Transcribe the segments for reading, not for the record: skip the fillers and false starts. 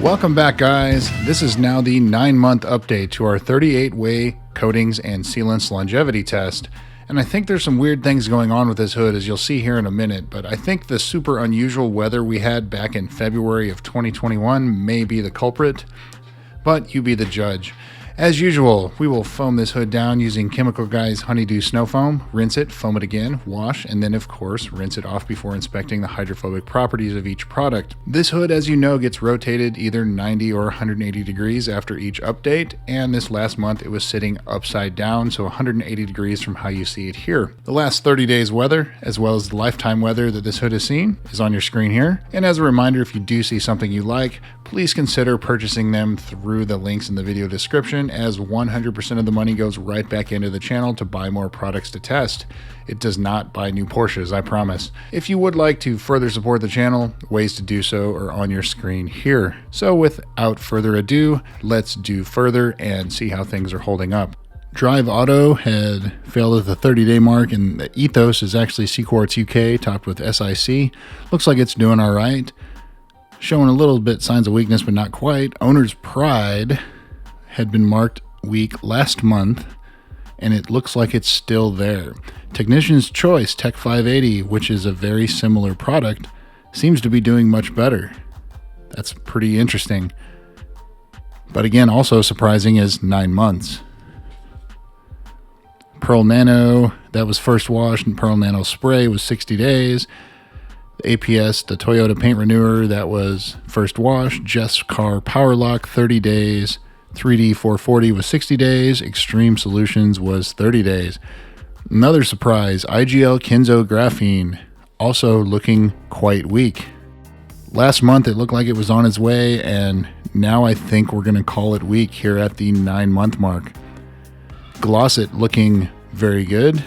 Welcome back, guys. This is now the 9-month update to our 38-way coatings and sealants longevity test. And I think there's some weird things going on with this hood, as you'll see here in a minute, but I think the super unusual weather we had back in February of 2021 may be the culprit, but you be the judge. As usual, we will foam this hood down using Chemical Guy's Honeydew Snow Foam, rinse it, foam it again, wash, and then of course rinse it off before inspecting the hydrophobic properties of each product. This hood, as you know, gets rotated either 90 or 180 degrees after each update, and this last month it was sitting upside down, so 180 degrees from how you see it here. The last 30 days weather, as well as the lifetime weather that this hood has seen, is on your screen here. And as a reminder, if you do see something you like, please consider purchasing them through the links in the video description, as 100% of the money goes right back into the channel to buy more products to test. It does not buy new Porsches, I promise. If you would like to further support the channel, ways to do so are on your screen here. So without further ado, let's do further and see how things are holding up. Drive Auto had failed at the 30-day mark, and the ETHOS is actually CQUARTZ UK, topped with SIC. Looks like it's doing all right. Showing a little bit signs of weakness, but not quite. Owner's Pride had been marked weak last month, and it looks like it's still there. Technician's Choice Tech 580, which is a very similar product, seems to be doing much better. That's pretty interesting. But again, also surprising is 9 months. Pearl Nano, that was first wash, and Pearl Nano Spray was 60 days. The APS, the Toyota Paint Renewer, that was first wash. Jess Car Power Lock, 30 days. 3D 440 was 60 days. Extreme Solutions was 30 days. Another surprise, IGL Kenzo Graphene, also looking quite weak. Last month it looked like it was on its way, and now I think we're going to call it weak here at the 9-month mark. Glossit looking very good.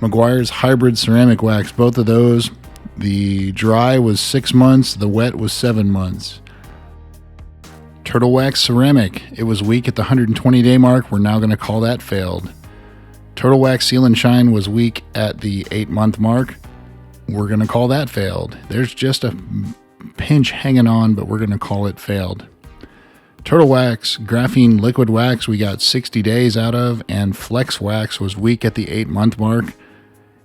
Meguiar's Hybrid Ceramic Wax, both of those, the dry was 6 months, the wet was 7 months. Turtle Wax Ceramic, it was weak at the 120-day mark. We're now going to call that failed. Turtle Wax Seal and Shine was weak at the 8-month mark. We're going to call that failed. There's just a pinch hanging on, but we're going to call it failed. Turtle Wax Graphene Liquid Wax we got 60 days out of, and Flex Wax was weak at the 8-month mark.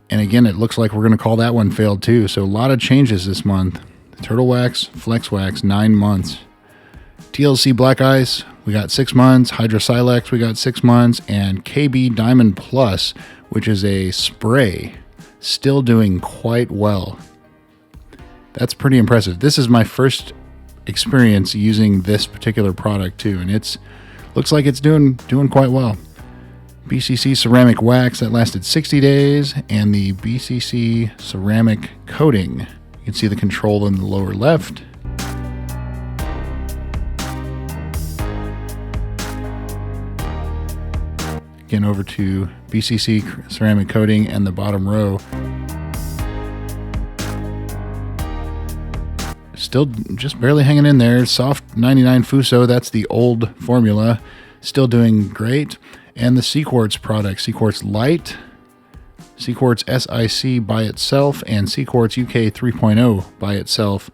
And again, it looks like we're going to call that one failed too. So a lot of changes this month. Turtle Wax, Flex Wax, 9 months. TLC Black Ice, we got 6 months. Hydrosilex, we got 6 months. And KB Diamond Plus, which is a spray, still doing quite well. That's pretty impressive. This is my first experience using this particular product too, and it's looks like it's doing quite well. BCC Ceramic Wax, that lasted 60 days. And the BCC Ceramic Coating, you can see the control in the lower left. Again, over to BCC Ceramic Coating and the bottom row. Still just barely hanging in there. Soft 99 Fuso, that's the old formula, still doing great. And the CQuartz product, CQuartz Light, CQuartz SIC by itself, and CQuartz UK 3.0 by itself,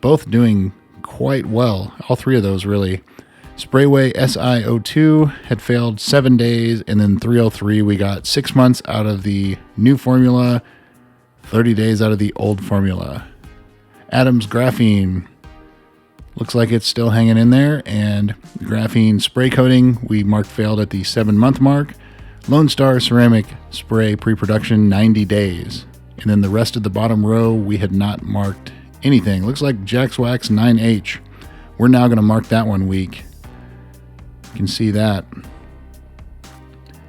both doing quite well. All three of those really. Sprayway SiO2 had failed 7 days, and then 303 we got 6 months out of the new formula, 30 days out of the old formula. Adams Graphene, looks like it's still hanging in there, and Graphene Spray Coating we marked failed at the 7-month mark. Lone Star Ceramic Spray Pre-Production, 90 days. And then the rest of the bottom row we had not marked anything. Looks like Jax Wax 9H. We're now going to mark that one weak. You can see that.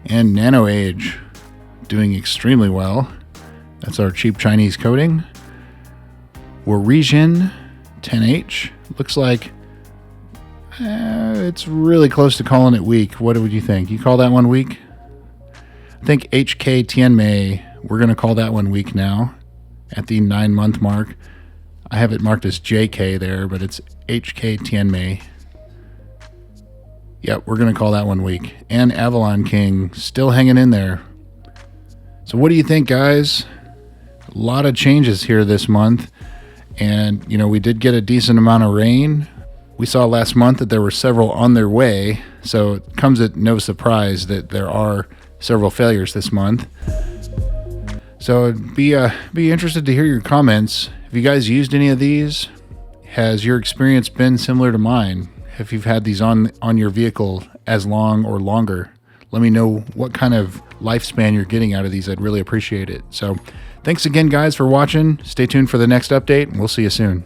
And Nano Age doing extremely well. That's our cheap Chinese coating. Warijin 10H. Looks like it's really close to calling it weak. What would you think? You call that one weak? I think HK Tianmei, we're going to call that one weak now at the 9-month mark. I have it marked as JK there, but it's HK Tianmei. Yep, we're going to call that one weak. And Avalon King still hanging in there. So what do you think, guys? A lot of changes here this month. And, you know, we did get a decent amount of rain. We saw last month that there were several on their way, so it comes at no surprise that there are several failures this month. So I'd be interested to hear your comments. Have you guys used any of these? Has your experience been similar to mine? If you've had these on your vehicle as long or longer, let me know what kind of lifespan you're getting out of these. I'd really appreciate it. So thanks again, guys, for watching. Stay tuned for the next update, and we'll see you soon.